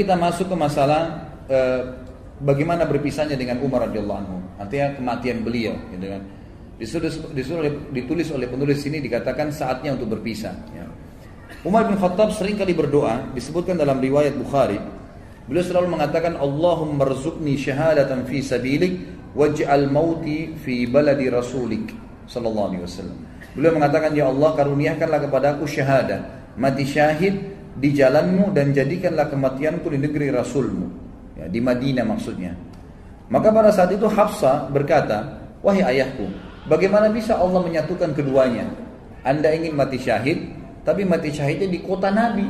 Kita masuk ke masalah bagaimana berpisahnya dengan Umar radhiyallahu anhu. Artinya kematian beliau, gitu kan. Ditulis oleh penulis sini dikatakan saatnya untuk berpisah. Ya. Umar bin Khattab sering kali berdoa, disebutkan dalam riwayat Bukhari. Beliau selalu mengatakan, Allahumma rzuqni syahadatan fi sabilik waj'al mauti fi baladi rasulik sallallahu alaihi wasallam. Beliau mengatakan, ya Allah, karuniakanlah kepadaku syahadah, mati syahid di jalanmu, dan jadikanlah kematianku di negeri Rasulmu, ya, di Madinah maksudnya. Maka pada saat itu Hafsah berkata, wahai ayahku, bagaimana bisa Allah menyatukan keduanya? Anda ingin mati syahid, tapi mati syahidnya di kota Nabi.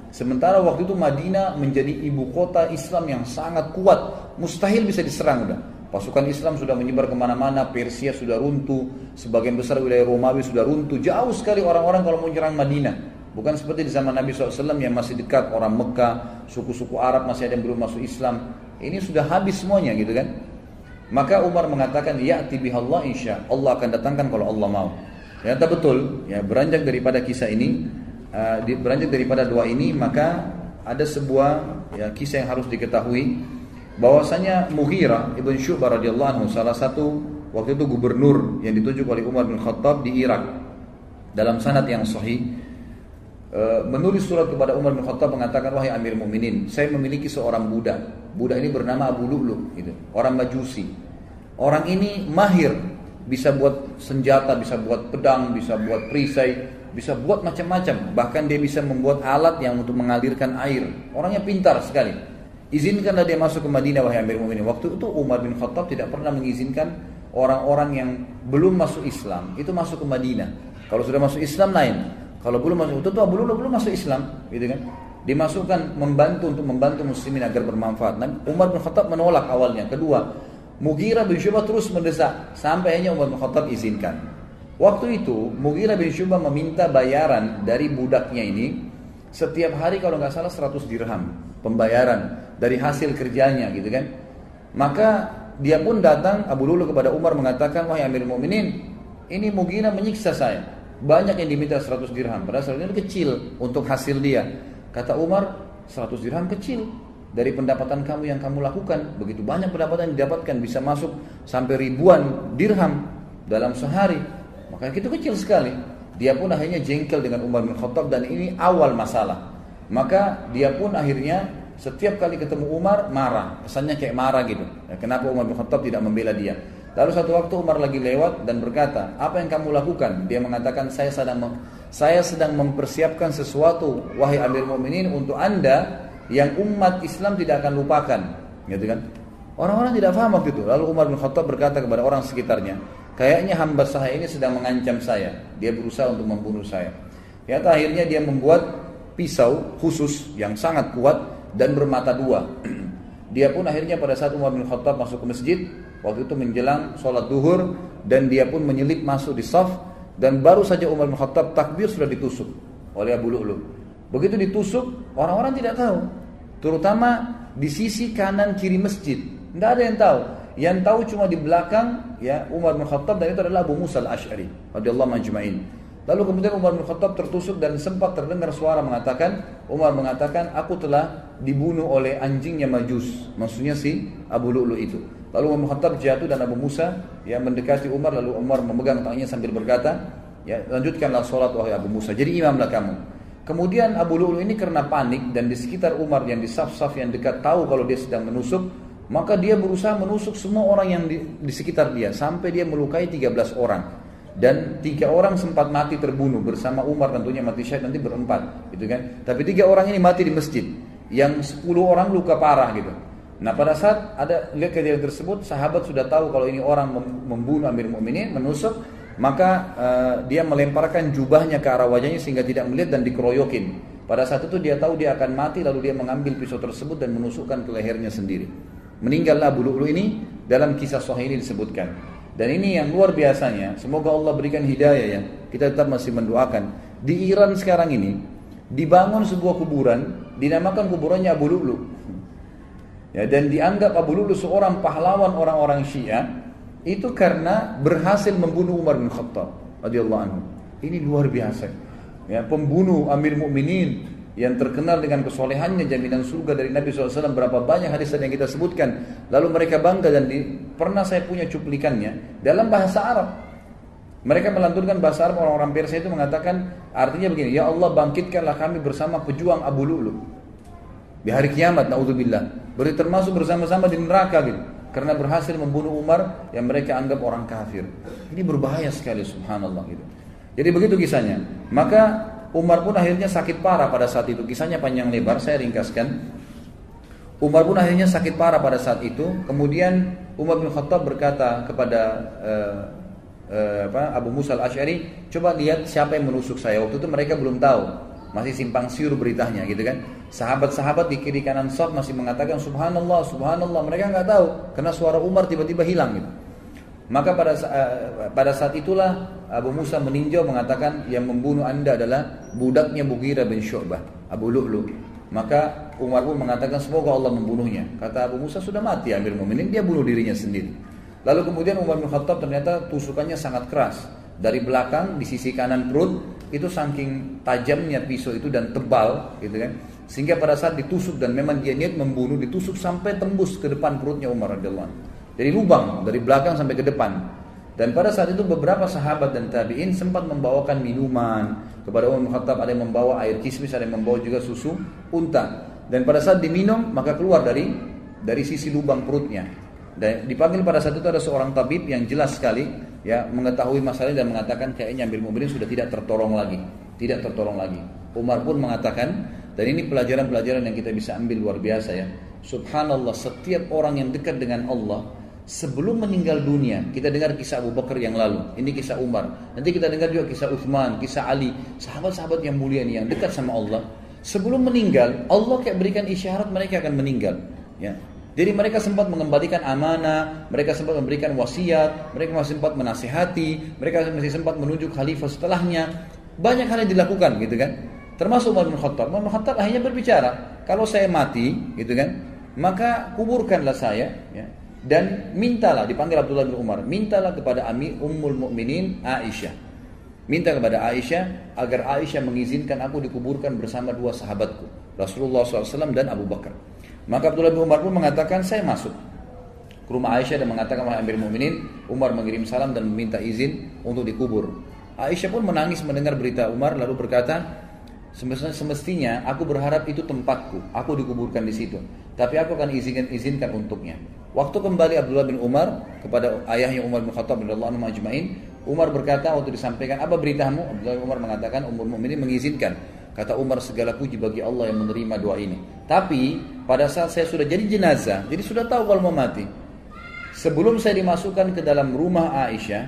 Sementara waktu itu Madinah menjadi ibu kota Islam yang sangat kuat, mustahil bisa diserang udah. Pasukan Islam sudah menyebar kemana-mana, Persia sudah runtuh, sebagian besar wilayah Romawi sudah runtuh, jauh sekali orang-orang kalau mau menyerang Madinah. Bukan seperti di zaman Nabi SAW yang masih dekat, orang Mekah, suku-suku Arab masih ada yang belum masuk Islam. Ini sudah habis semuanya gitu kan. Maka Umar mengatakan, ya'ti bihallah insya Allah akan datangkan kalau Allah mau. Ternyata betul, ya, beranjak daripada kisah ini, beranjak daripada doa ini, maka ada sebuah, ya, kisah yang harus diketahui, bahwasanya Mughirah ibn Syu'bah radhiyallahu anhu, salah satu waktu itu gubernur yang ditunjuk oleh Umar bin Khattab di Irak, dalam sanad yang sahih, menulis surat kepada Umar bin Khattab mengatakan, wahai Amir Mukminin, saya memiliki seorang budak. Budak ini bernama Abu Lu'lu, gitu, orang Majusi. Orang ini mahir, bisa buat senjata, bisa buat pedang, bisa buat perisai, bisa buat macam-macam. Bahkan dia bisa membuat alat yang untuk mengalirkan air. Orangnya pintar sekali. Izinkanlah dia masuk ke Madinah, wahai Amir Mukminin. Waktu itu Umar bin Khattab tidak pernah mengizinkan orang-orang yang belum masuk Islam itu masuk ke Madinah. Kalau sudah masuk Islam lain. Kalau belum masuk, itu Abu Lu'lu belum masuk Islam, gitu kan? Dimasukkan untuk membantu muslimin agar bermanfaat. Nah, Umar bin Khattab menolak awalnya. Kedua, Mughirah bin Syu'bah terus mendesak sampai akhirnya Umar bin Khattab izinkan. Waktu itu Mughirah bin Syu'bah meminta bayaran dari budaknya ini setiap hari kalau nggak salah 100 dirham pembayaran dari hasil kerjanya, gitu kan? Maka dia pun datang, Abu Lu'lu, kepada Umar mengatakan, wahai Amir Mukminin, ini Mughirah menyiksa saya. Banyak yang diminta 100 dirham, padahal 100 dirham kecil untuk hasil dia. Kata Umar, 100 dirham kecil dari pendapatan kamu yang kamu lakukan. Begitu banyak pendapatan yang didapatkan, bisa masuk sampai ribuan dirham dalam sehari. Maka itu kecil sekali. Dia pun akhirnya jengkel dengan Umar bin Khattab, dan ini awal masalah. Maka dia pun akhirnya setiap kali ketemu Umar marah, kesannya kayak marah gitu. Kenapa Umar bin Khattab tidak membela dia? Lalu satu waktu Umar lagi lewat dan berkata, apa yang kamu lakukan? Dia mengatakan, saya sedang mempersiapkan sesuatu, wahai Amir Mukminin, untuk Anda yang umat Islam tidak akan lupakan, gitu kan? Orang-orang tidak paham waktu itu. Lalu Umar bin Khattab berkata kepada orang sekitarnya, kayaknya hamba saya ini sedang mengancam saya. Dia berusaha untuk membunuh saya. Ternyata akhirnya dia membuat pisau khusus yang sangat kuat dan bermata dua. Dia pun akhirnya pada saat Umar bin Khattab masuk ke masjid, waktu itu menjelang sholat duhur, dan dia pun menyelip masuk di saf, dan baru saja Umar bin Khattab takbir sudah ditusuk oleh Abu Lu'lu. Begitu ditusuk, orang-orang tidak tahu, terutama di sisi kanan kiri masjid, tidak ada yang tahu. Yang tahu cuma di belakang, ya, Umar bin Khattab, dan itu adalah Abu Musa al-Ash'ari radhiyallahu majma'in. Lalu kemudian Umar bin Khattab tertusuk, dan sempat terdengar suara mengatakan, Umar mengatakan, aku telah dibunuh oleh anjingnya Majus, maksudnya si Abu Lu'lu itu. Lalu Umar bin Khattab jatuh, dan Abu Musa, ya, mendekati Umar, lalu Umar memegang tangannya sambil berkata, ya, lanjutkanlah sholat wahai Abu Musa, jadi imamlah kamu. Kemudian Abu Lu'lu ini karena panik, dan di sekitar Umar yang di saf-saf yang dekat tahu kalau dia sedang menusuk, maka dia berusaha menusuk semua orang yang di sekitar dia, sampai dia melukai 13 orang. Dan 3 orang sempat mati terbunuh bersama Umar, tentunya mati syahid nanti berempat, gitu kan? Tapi 3 orang ini mati di masjid, yang 10 orang luka parah, gitu. Nah, pada saat ada lihat kejadian tersebut, sahabat sudah tahu kalau ini orang membunuh Amir Mukminin, menusuk, maka dia melemparkan jubahnya ke arah wajahnya sehingga tidak melihat dan dikeroyokin. Pada saat itu dia tahu dia akan mati, lalu dia mengambil pisau tersebut dan menusukkan ke lehernya sendiri. Meninggallah Abu Lu'lu ini, dalam kisah sahih ini disebutkan. Dan ini yang luar biasanya, semoga Allah berikan hidayah ya. Kita tetap masih mendoakan. Di Iran sekarang ini dibangun sebuah kuburan, dinamakan kuburannya Abu Lu'lu. Ya, dan dianggap Abu Lu'lu seorang pahlawan orang-orang Syiah itu karena berhasil membunuh Umar bin Khattab radhiyallahu anhu. Ini luar biasa. Ya, pembunuh Amir Mukminin yang terkenal dengan kesolehannya, jaminan surga dari Nabi SAW, berapa banyak hadis yang kita sebutkan. Lalu mereka bangga dan pernah saya punya cuplikannya dalam bahasa Arab. Mereka melantunkan bahasa Arab, orang-orang Persia itu mengatakan artinya begini, ya Allah bangkitkanlah kami bersama pejuang Abu Lu'lu di hari kiamat, naudzubillah, berarti termasuk bersama-sama di neraka gitu, karena berhasil membunuh Umar yang mereka anggap orang kafir. Ini berbahaya sekali, subhanallah gitu. Jadi begitu kisahnya. Maka Umar pun akhirnya sakit parah pada saat itu. Kisahnya panjang lebar, saya ringkaskan. Umar pun akhirnya sakit parah pada saat itu. Kemudian Umar bin Khattab berkata kepada Abu Musa al-Asy'ari, coba lihat siapa yang menusuk saya. Waktu itu mereka belum tahu, masih simpang siur beritanya gitu kan. Sahabat-sahabat di kiri kanan shaf masih mengatakan subhanallah, subhanallah. Mereka nggak tahu karena suara Umar tiba-tiba hilang gitu. Maka pada saat itulah Abu Musa meninjau mengatakan yang membunuh anda adalah budaknya Mughirah bin Syu'bah, Abu Lu'lu. Maka Umar pun mengatakan semoga Allah membunuhnya. Kata Abu Musa, sudah mati Amir Mu'minin, dia bunuh dirinya sendiri. Lalu kemudian Umar bin Khattab ternyata tusukannya sangat keras. Dari belakang di sisi kanan perut itu saking tajamnya pisau itu dan tebal gitu kan. Sehingga pada saat ditusuk dan memang dia niat membunuh, ditusuk sampai tembus ke depan perutnya Umar radhiyallahu anhu. Dari lubang, dari belakang sampai ke depan. Dan pada saat itu beberapa sahabat dan tabi'in sempat membawakan minuman kepada Umar bin Khattab. Ada yang membawa air kismis, ada yang membawa juga susu unta. Dan pada saat diminum maka keluar dari sisi lubang perutnya. Dan dipanggil pada saat itu ada seorang tabib yang jelas sekali ya mengetahui masalah dan mengatakan kayaknya Amir Mu'minin sudah tidak tertolong lagi. Tidak tertolong lagi. Umar pun mengatakan, dan ini pelajaran-pelajaran yang kita bisa ambil luar biasa ya. Subhanallah, setiap orang yang dekat dengan Allah sebelum meninggal dunia, kita dengar kisah Abu Bakar yang lalu, ini kisah Umar, nanti kita dengar juga kisah Uthman, kisah Ali, sahabat-sahabat yang mulia nih yang dekat sama Allah. Sebelum meninggal, Allah kayak berikan isyarat mereka akan meninggal. Ya. Jadi mereka sempat mengembalikan amanah, mereka sempat memberikan wasiat, mereka masih sempat menasihati, mereka masih sempat menunjuk khalifah setelahnya. Banyak hal yang dilakukan, gitu kan? Termasuk Umar bin Khattab. Umar bin Khattab akhirnya berbicara, kalau saya mati, gitu kan, maka kuburkanlah saya, ya. Dan mintalah, dipanggil Abdullah bin Umar, mintalah kepada Ummul Mukminin Aisyah, minta kepada Aisyah agar Aisyah mengizinkan aku dikuburkan bersama dua sahabatku, Rasulullah SAW dan Abu Bakar. Maka Abdullah bin Umar pun mengatakan saya masuk ke rumah Aisyah dan mengatakan wahai Amir Mukminin, Umar mengirim salam dan meminta izin untuk dikubur. Aisyah pun menangis mendengar berita Umar lalu berkata, semestinya aku berharap itu tempatku, aku dikuburkan di situ. Tapi aku akan izinkan untuknya. Waktu kembali Abdullah bin Umar kepada ayahnya Umar bin Khattab radhiyallahu anhu ajma'in, Umar berkata waktu disampaikan, apa beritamu? Abdullah bin Umar mengatakan Ummul Mukminin mengizinkan. Kata Umar, segala puji bagi Allah yang menerima doa ini. Tapi pada saat saya sudah jadi jenazah, jadi sudah tahu kalau mau mati. Sebelum saya dimasukkan ke dalam rumah Aisyah,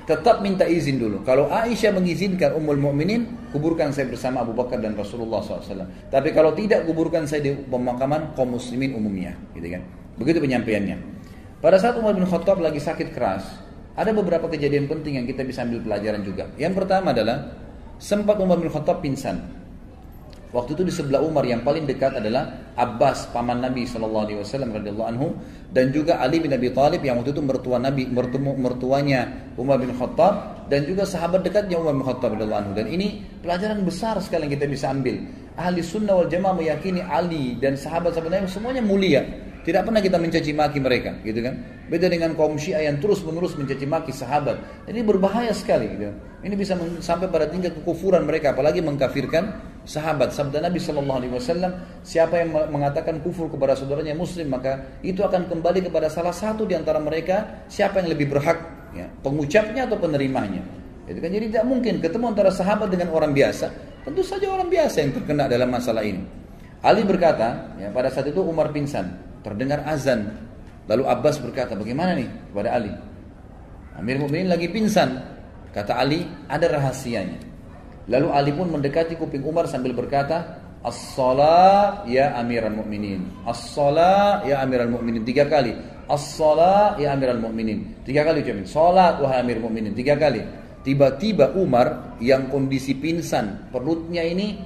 tetap minta izin dulu. Kalau Aisyah mengizinkan Ummul Mukminin, kuburkan saya bersama Abu Bakar dan Rasulullah SAW. Tapi kalau tidak, kuburkan saya di pemakaman kaum muslimin umumnya, gitu kan? Begitu penyampaiannya. Pada saat Umar bin Khattab lagi sakit keras, ada beberapa kejadian penting yang kita bisa ambil pelajaran juga. Yang pertama adalah sempat Umar bin Khattab pingsan. Waktu itu di sebelah Umar yang paling dekat adalah Abbas, paman Nabi SAW radhiyallahu anhu, dan juga Ali bin Abi Thalib yang waktu itu mertuanya Umar bin Khattab, dan juga sahabat dekatnya Umar bin Khattab radhiyallahu anhu. Dan ini pelajaran besar sekali yang kita bisa ambil. Ahli sunnah wal jamaah meyakini Ali dan sahabat-sahabat Nabi semuanya mulia. Tidak pernah kita mencaci maki mereka, gitu kan? Beda dengan kaum Syiah yang terus-menerus mencaci maki sahabat. Ini berbahaya sekali, gitu. Ini bisa sampai pada tingkat kekufuran mereka, apalagi mengkafirkan sahabat. Sabda Nabi SAW, siapa yang mengatakan kufur kepada saudaranya Muslim, maka itu akan kembali kepada salah satu di antara mereka, siapa yang lebih berhak, ya, pengucapnya atau penerimanya. Itu kan, jadi tidak mungkin ketemu antara sahabat dengan orang biasa. Tentu saja orang biasa yang terkena dalam masalah ini. Ali berkata, ya, pada saat itu Umar pingsan. Terdengar azan. Lalu Abbas berkata, bagaimana nih kepada Ali? Amir Mukminin lagi pingsan. Kata Ali, ada rahasianya. Lalu Ali pun mendekati kuping Umar sambil berkata, As-salah ya Amiral Mukminin. As-salah ya Amiral Mukminin. 3 kali. As-salah ya Amiral Mukminin. 3 kali ucapin. Salat wahai Amir Mukminin. 3 kali. Tiba-tiba Umar yang kondisi pingsan, perutnya ini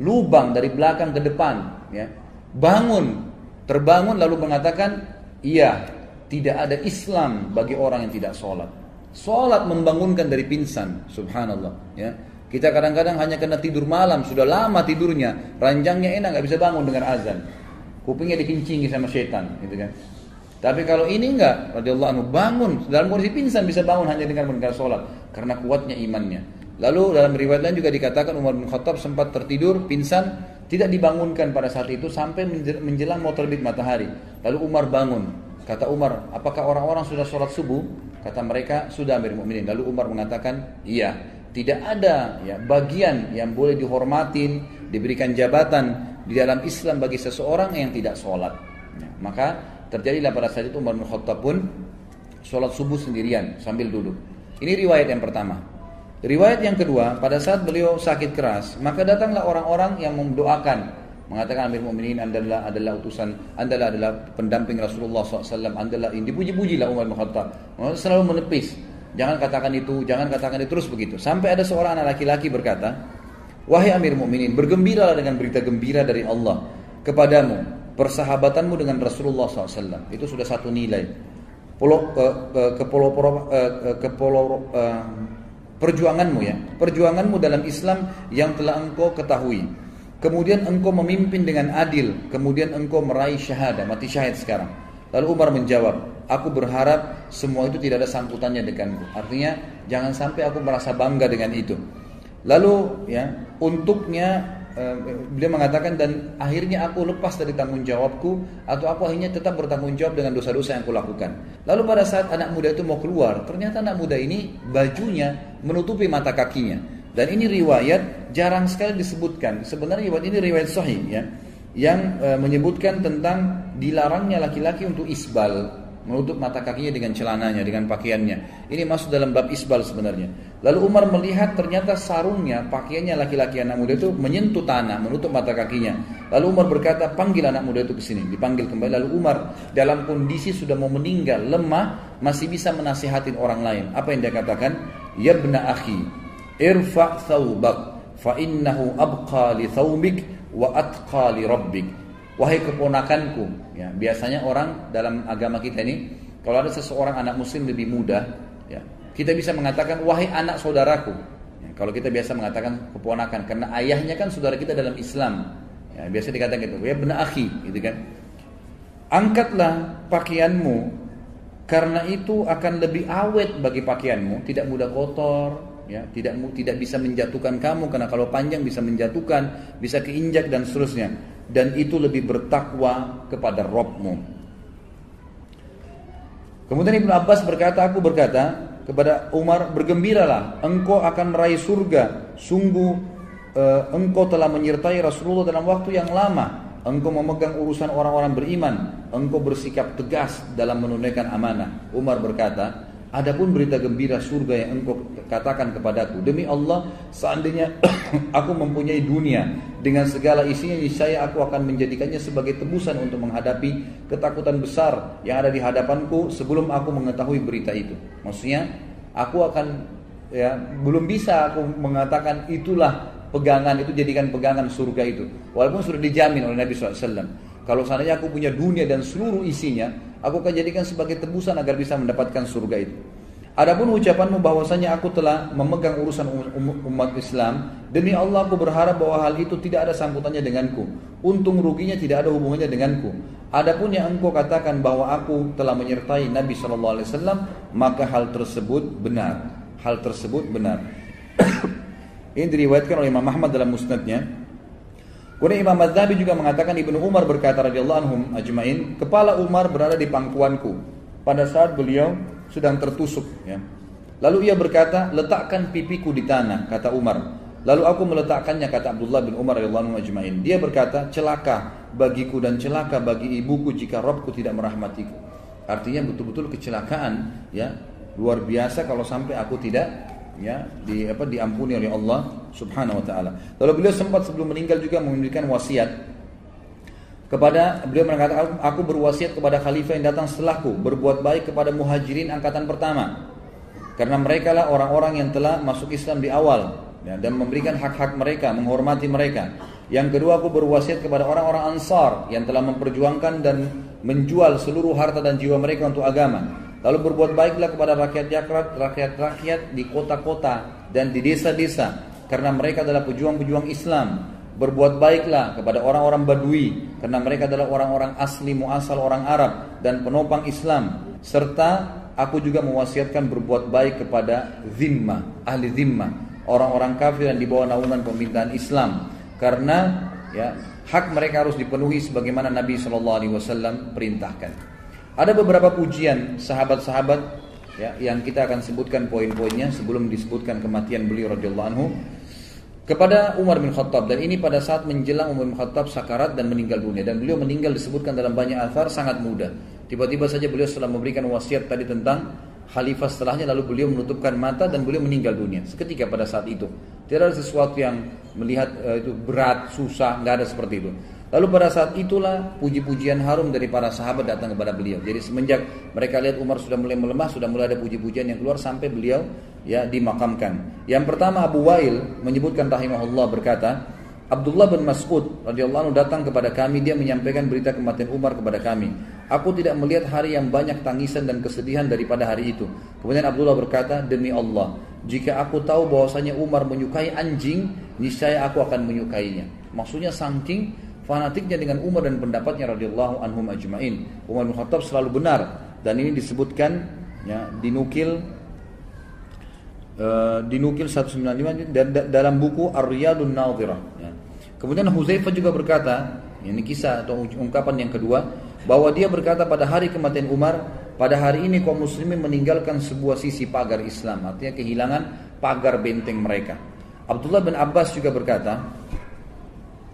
lubang dari belakang ke depan, ya, terbangun lalu mengatakan, iya, tidak ada Islam bagi orang yang tidak sholat. Sholat membangunkan dari pingsan, subhanallah, ya. Kita kadang-kadang hanya kena tidur malam, sudah lama tidurnya, ranjangnya enak, nggak bisa bangun dengan azan. Kupingnya dikincingi sama setan, gitu kan. Tapi kalau ini enggak, radhiyallahu anhu bangun, dalam kondisi pingsan bisa bangun hanya dengan mendengar sholat, karena kuatnya imannya. Lalu dalam riwayat lain juga dikatakan Umar bin Khattab sempat tertidur, pingsan, tidak dibangunkan pada saat itu sampai menjelang mau terbit matahari. Lalu Umar bangun. Kata Umar, apakah orang-orang sudah sholat subuh? Kata mereka, sudah Amirul Mukminin. Lalu Umar mengatakan, iya. Tidak ada ya bagian yang boleh dihormatin, diberikan jabatan di dalam Islam bagi seseorang yang tidak sholat. Ya, maka terjadilah pada saat itu Umar bin Khattab pun sholat subuh sendirian sambil duduk. Ini riwayat yang pertama. Riwayat yang kedua, pada saat beliau sakit keras, maka datanglah orang-orang yang mendoakan, mengatakan Amirul Mukminin adalah utusan, adalah pendamping Rasulullah SAW, adalah ini dipuji-pujilah Umar bin Khattab. Selalu menepis. Jangan katakan itu, terus begitu. Sampai ada seorang anak laki-laki berkata, wahai Amir Mukminin, bergembiralah dengan berita gembira dari Allah kepadamu, persahabatanmu dengan Rasulullah SAW. Itu sudah satu nilai. Perjuanganmu ya, perjuanganmu dalam Islam yang telah engkau ketahui. Kemudian engkau memimpin dengan adil, kemudian engkau meraih syahadah, mati syahid sekarang. Lalu Umar menjawab, aku berharap semua itu tidak ada sangkutannya denganku. Artinya jangan sampai aku merasa bangga dengan itu. Lalu ya, untuknya beliau mengatakan, dan akhirnya aku lepas dari tanggung jawabku, atau aku akhirnya tetap bertanggung jawab dengan dosa-dosa yang aku lakukan. Lalu pada saat anak muda itu mau keluar, ternyata anak muda ini bajunya menutupi mata kakinya. Dan ini riwayat jarang sekali disebutkan. Sebenarnya riwayat ini riwayat sahih ya, yang menyebutkan tentang dilarangnya laki-laki untuk isbal, menutup mata kakinya dengan celananya, dengan pakaiannya. Ini masuk dalam bab isbal sebenarnya. Lalu Umar melihat ternyata sarungnya, pakaiannya laki-laki anak muda itu menyentuh tanah, menutup mata kakinya. Lalu Umar berkata, panggil anak muda itu ke sini. Dipanggil kembali. Lalu Umar dalam kondisi sudah mau meninggal, lemah, masih bisa menasihatin orang lain. Apa yang dia katakan? Ya ibna akhi, irfa' thawbak, fa innahu abqa li thawbik wa atqa li rabbik. Wahai keponakanku, ya, biasanya orang dalam agama kita ini, kalau ada seseorang anak muslim lebih muda, ya, kita bisa mengatakan wahai anak saudaraku. Ya, kalau kita biasa mengatakan keponakan, karena ayahnya kan saudara kita dalam Islam. Ya, biasa dikatakan gitu, ya benar akhi, gitu kan. Angkatlah pakaianmu, karena itu akan lebih awet bagi pakaianmu, tidak mudah kotor. Ya, tidak bisa menjatuhkan kamu, karena kalau panjang bisa menjatuhkan, bisa keinjak dan seterusnya. Dan itu lebih bertakwa kepada Rabbmu. Kemudian Ibnu Abbas berkata, aku berkata kepada Umar, bergembiralah, engkau akan meraih surga. Sungguh engkau telah menyertai Rasulullah dalam waktu yang lama. Engkau memegang urusan orang-orang beriman. Engkau bersikap tegas dalam menunaikan amanah. Umar berkata, adapun berita gembira surga yang engkau katakan kepadaku, demi Allah, seandainya aku mempunyai dunia dengan segala isinya, niscaya aku akan menjadikannya sebagai tebusan untuk menghadapi ketakutan besar yang ada di hadapanku sebelum aku mengetahui berita itu. Maksudnya, aku akan ya belum bisa aku mengatakan itulah pegangan, itu jadikan pegangan surga itu, walaupun sudah dijamin oleh Nabi SAW. Kalau seandainya aku punya dunia dan seluruh isinya, aku akan jadikan sebagai tebusan agar bisa mendapatkan surga itu. Adapun ucapanmu bahwasanya aku telah memegang urusan umat Islam, demi Allah aku berharap bahwa hal itu tidak ada sangkutannya denganku. Untung ruginya tidak ada hubungannya denganku. Adapun yang engkau katakan bahwa aku telah menyertai Nabi SAW, maka hal tersebut benar. Hal tersebut benar. Ini diriwayatkan oleh Imam Ahmad dalam musnadnya. Kemudian Imam Adz-Dzahabi juga mengatakan, Ibnu Umar berkata radhiyallahu anhum ajma'in, kepala Umar berada di pangkuanku pada saat beliau sedang tertusuk ya. Lalu ia berkata, letakkan pipiku di tanah, kata Umar. Lalu aku meletakkannya, kata Abdullah bin Umar radhiyallahu anhu ajma'in. Dia berkata, celaka bagiku dan celaka bagi ibuku jika Rabbku tidak merahmatiku. Artinya betul-betul kecelakaan ya, luar biasa kalau sampai aku tidak ya diampuni oleh Allah Subhanahu wa taala. Lalu beliau sempat sebelum meninggal juga memberikan wasiat kepada, beliau mengatakan, aku berwasiat kepada khalifah yang datang setelahku, berbuat baik kepada muhajirin angkatan pertama, karena mereka lah orang-orang yang telah masuk Islam di awal ya, dan memberikan hak-hak mereka, menghormati mereka. Yang kedua, aku berwasiat kepada orang-orang Ansar yang telah memperjuangkan dan menjual seluruh harta dan jiwa mereka untuk agama. Lalu berbuat baiklah kepada rakyat di kota-kota dan di desa-desa. karena mereka adalah pejuang-pejuang Islam. Berbuat baiklah kepada orang-orang Badui, karena mereka adalah orang-orang asli muasal orang Arab dan penopang Islam. Serta aku juga mewasiatkan berbuat baik kepada zimmah, ahli zimmah, orang-orang kafir yang di bawah naungan pemerintahan Islam, karena ya hak mereka harus dipenuhi sebagaimana Nabi SAW perintahkan. Ada beberapa pujian sahabat-sahabat ya, yang kita akan sebutkan poin-poinnya sebelum disebutkan kematian beliau radhiyallahu anhu kepada Umar bin Khattab, dan ini pada saat menjelang Umar bin Khattab sakarat dan meninggal dunia, dan beliau meninggal disebutkan dalam banyak athar sangat muda. Tiba-tiba saja beliau setelah memberikan wasiat tadi tentang khalifah setelahnya, lalu beliau menutupkan mata dan beliau meninggal dunia seketika pada saat itu. Tidak ada sesuatu yang melihat itu berat, susah, nggak ada seperti itu. Lalu pada saat itulah puji-pujian harum dari para sahabat datang kepada beliau. Jadi semenjak mereka lihat Umar sudah mulai melemah, sudah mulai ada puji-pujian yang keluar sampai beliau ya dimakamkan. Yang pertama Abu Wail menyebutkan rahimahullah berkata, Abdullah bin Mas'ud radhiyallahu anhu datang kepada kami, dia menyampaikan berita kematian Umar kepada kami. Aku tidak melihat hari yang banyak tangisan dan kesedihan daripada hari itu. Kemudian Abdullah berkata, demi Allah, jika aku tahu bahwasanya Umar menyukai anjing, niscaya aku akan menyukainya. Maksudnya saking fanatiknya dengan Umar dan pendapatnya radhiyallahu anhum ajma'in. Umar bin Khattab selalu benar, dan ini disebutkan ya, dinukil 195 dalam buku Ar-Riyadun Nadhirah ya. Kemudian Huzaifah juga berkata, ini kisah atau ungkapan yang kedua, bahwa dia berkata pada hari kematian Umar, pada hari ini kaum muslimin meninggalkan sebuah sisi pagar Islam, artinya kehilangan pagar benteng mereka. Abdullah bin Abbas juga berkata,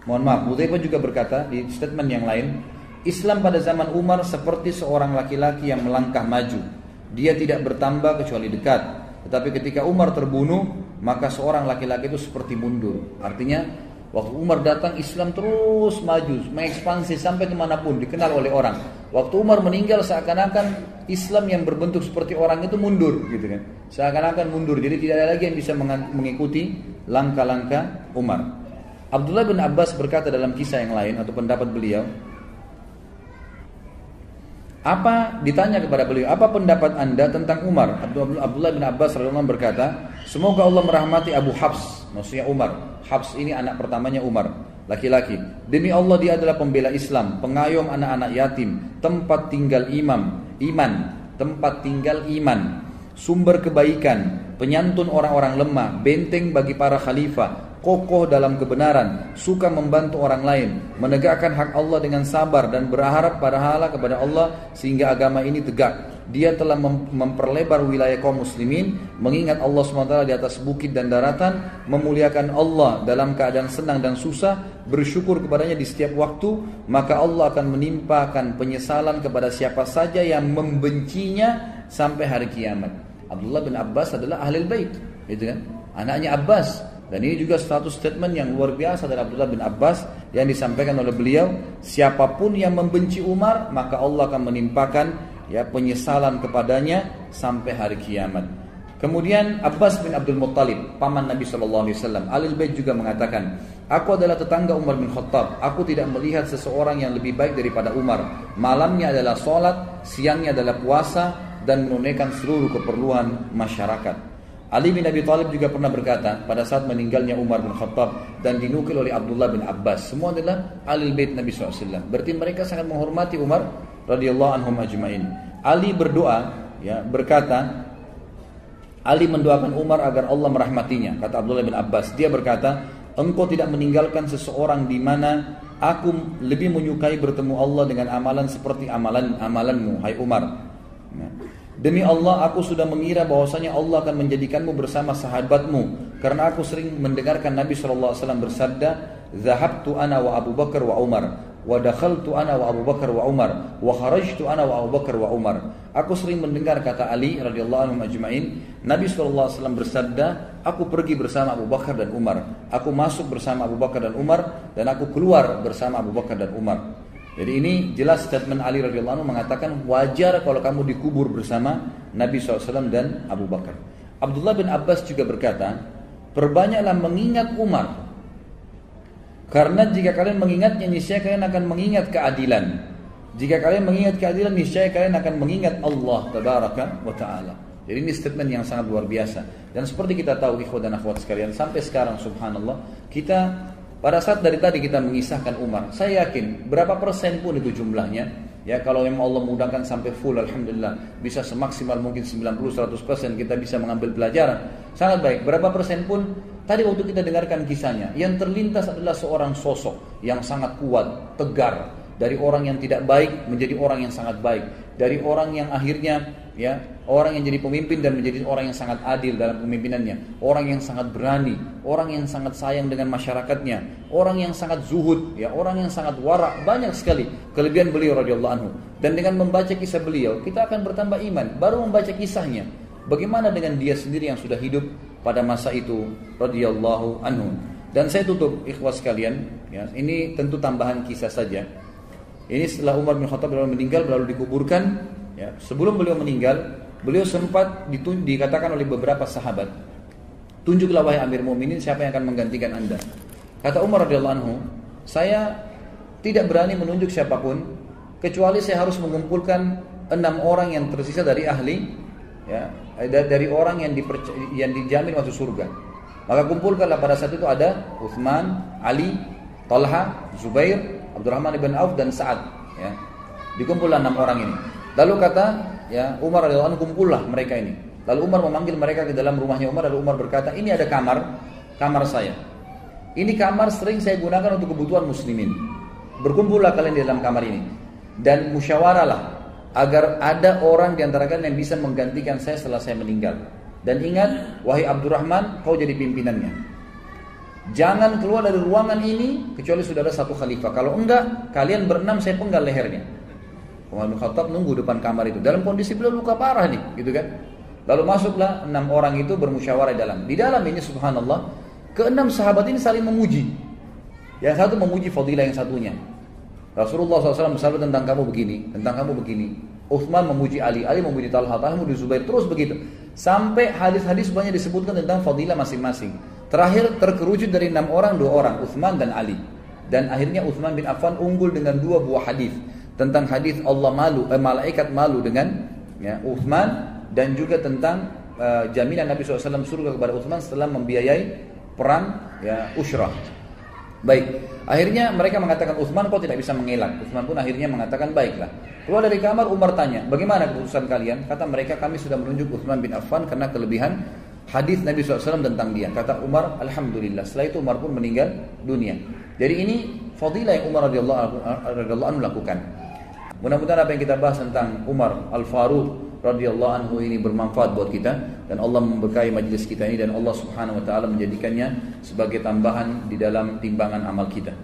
Hudzaifah juga berkata di statement yang lain, Islam pada zaman Umar seperti seorang laki-laki yang melangkah maju. Dia tidak bertambah kecuali dekat. Tetapi ketika Umar terbunuh, maka seorang laki-laki itu seperti mundur. Artinya waktu Umar datang, Islam terus maju, mengekspansi sampai kemanapun, dikenal oleh orang. Waktu Umar meninggal, seakan-akan Islam yang berbentuk seperti orang itu mundur, gitu kan? Seakan-akan mundur. Jadi tidak ada lagi yang bisa mengikuti langkah-langkah Umar. Abdullah bin Abbas berkata dalam kisah yang lain atau pendapat beliau, ditanya kepada beliau, apa pendapat anda tentang Umar? Abdullah bin Abbas radhiyallahu anhu berkata, semoga Allah merahmati Abu Hafs, maksudnya Umar. Hafs ini anak pertamanya Umar, laki-laki. Demi Allah dia adalah pembela Islam, pengayom anak-anak yatim, tempat tinggal tempat tinggal iman, sumber kebaikan, penyantun orang-orang lemah, benteng bagi para khalifah, kokoh dalam kebenaran, suka membantu orang lain, menegakkan hak Allah dengan sabar dan berharap pahala kepada Allah sehingga agama ini tegak. Dia telah memperlebar wilayah kaum muslimin, mengingat Allah SWT di atas bukit dan daratan, memuliakan Allah dalam keadaan senang dan susah, bersyukur kepadanya di setiap waktu, maka Allah akan menimpakan penyesalan kepada siapa saja yang membencinya sampai hari kiamat. Abdullah bin Abbas adalah ahlul bait, gitu kan? Anaknya Abbas. Dan ini juga satu statement yang luar biasa dari Abdullah bin Abbas yang disampaikan oleh beliau, siapapun yang membenci Umar, maka Allah akan menimpakan ya penyesalan kepadanya sampai hari kiamat. Kemudian Abbas bin Abdul Muttalib, paman Nabi SAW, Ahlul Bait juga mengatakan, aku adalah tetangga Umar bin Khattab, aku tidak melihat seseorang yang lebih baik daripada Umar. Malamnya adalah sholat, siangnya adalah puasa, dan menunaikan seluruh keperluan masyarakat. Ali bin Abi Thalib juga pernah berkata pada saat meninggalnya Umar bin Khattab, dan dinukil oleh Abdullah bin Abbas, semua adalah Ahlul Bait Nabi SAW. Berarti mereka sangat menghormati Umar radhiyallahu anhum ajma'in. Ali berdoa ya, berkata, Ali mendoakan Umar agar Allah merahmatinya. Kata Abdullah bin Abbas, dia berkata, engkau tidak meninggalkan seseorang di mana aku lebih menyukai bertemu Allah dengan amalan seperti amalanmu, hai Umar. Nah, demi Allah, aku sudah mengira bahwasanya Allah akan menjadikanmu bersama sahabatmu, karena aku sering mendengarkan Nabi SAW bersabda, "Zahabtu ana wa Abu Bakar wa Umar, wa dakhaltu ana wa Abu Bakar wa Umar, wa kharajtu ana wa Abu Bakar wa Umar." Aku sering mendengar, kata Ali radhiyallahu anhu ajma'in, Nabi SAW bersabda, aku pergi bersama Abu Bakar dan Umar, aku masuk bersama Abu Bakar dan Umar, dan aku keluar bersama Abu Bakar dan Umar. Jadi ini jelas statement Ali radhiyallahu anhu mengatakan wajar kalau kamu dikubur bersama Nabi SAW dan Abu Bakar. Abdullah bin Abbas juga berkata, perbanyaklah mengingat Umar, karena jika kalian mengingatnya, niscaya kalian akan mengingat keadilan. Jika kalian mengingat keadilan, niscaya kalian akan mengingat Allah tabaraka wa ta'ala. Jadi ini statement yang sangat luar biasa. Dan seperti kita tahu ikhwah dan akhwat sekalian, sampai sekarang subhanallah, kita pada saat dari tadi kita mengisahkan Umar, saya yakin berapa persen pun itu jumlahnya, ya kalau memang Allah mudahkan sampai full, alhamdulillah, bisa semaksimal mungkin 90-100% kita bisa mengambil pelajaran, sangat baik. Berapa persen pun tadi waktu kita dengarkan kisahnya, yang terlintas adalah seorang sosok yang sangat kuat, tegar, dari orang yang tidak baik menjadi orang yang sangat baik, dari orang yang akhirnya ya orang yang jadi pemimpin dan menjadi orang yang sangat adil dalam pemimpinannya, orang yang sangat berani, orang yang sangat sayang dengan masyarakatnya, orang yang sangat zuhud, ya orang yang sangat wara'. Banyak sekali kelebihan beliau radhiyallahu anhu. Dan dengan membaca kisah beliau, kita akan bertambah iman. Baru membaca kisahnya, bagaimana dengan dia sendiri yang sudah hidup pada masa itu radhiyallahu anhu. Dan saya tutup ikhwas sekalian, ya, ini tentu tambahan kisah saja. Ini setelah Umar bin Khattab meninggal lalu dikuburkan, ya. Sebelum beliau meninggal, beliau sempat dikatakan oleh beberapa sahabat, tunjuklah wahai Amir Mu'minin siapa yang akan menggantikan Anda. Kata Umar radhiyallahu anhu, saya tidak berani menunjuk siapapun kecuali saya harus mengumpulkan 6 orang yang tersisa dari ahli, ya, dari orang yang dijamin masuk surga. Maka kumpulkanlah pada saat itu ada Utsman, Ali, Talha, Zubair, Abdurrahman ibn Auf dan Sa'ad, ya. Dikumpullah 6 orang ini. Lalu kata ya Umar radhiyallahu anhu, kumpullah mereka ini. Lalu Umar memanggil mereka ke dalam rumahnya Umar. Lalu Umar berkata, ini ada kamar saya. Ini kamar sering saya gunakan untuk kebutuhan muslimin. Berkumpullah kalian di dalam kamar ini dan musyawarahlah agar ada orang di antara kalian yang bisa menggantikan saya setelah saya meninggal. Dan ingat, wahai Abdurrahman, kau jadi pimpinannya. Jangan keluar dari ruangan ini kecuali sudah ada satu khalifah. Kalau enggak, kalian berenam saya penggal lehernya. Umar bin Khattab nunggu depan kamar itu. Dalam kondisi beliau luka parah nih, gitu kan. Lalu masuklah 6 orang itu bermusyawarah di dalam. Di dalam ini subhanallah, ke-6 sahabat ini saling memuji. Yang satu memuji fadilah yang satunya. Rasulullah SAW bersabda tentang kamu begini, tentang kamu begini. Utsman memuji Ali, Ali memuji Talha, Talha memuji Zubair, terus begitu. Sampai hadis-hadis banyak disebutkan tentang fadilah masing-masing. Terakhir terkerucut dari 6 orang, 2 orang, Utsman dan Ali. Dan akhirnya Utsman bin Affan unggul dengan 2 buah hadis. Tentang hadis Allah malaikat malu dengan ya, Utsman, dan juga tentang jaminan Nabi SAW surga kepada Utsman setelah membiayai perang ya, Ushrah. Baik, akhirnya mereka mengatakan Utsman kau tidak bisa mengelak. Utsman pun akhirnya mengatakan baiklah. Keluar dari kamar Umar tanya, bagaimana keputusan kalian? Kata mereka, kami sudah menunjuk Utsman bin Affan karena kelebihan hadis Nabi SAW tentang dia. Kata Umar, alhamdulillah. Setelah itu Umar pun meninggal dunia. Jadi ini fadilah yang Umar radhiyallahu anhu lakukan. Mudah-mudahan apa yang kita bahas tentang Umar Al-Faruq radhiyallahu anhu ini bermanfaat buat kita, dan Allah memberkahi majlis kita ini, dan Allah Subhanahu wa taala menjadikannya sebagai tambahan di dalam timbangan amal kita.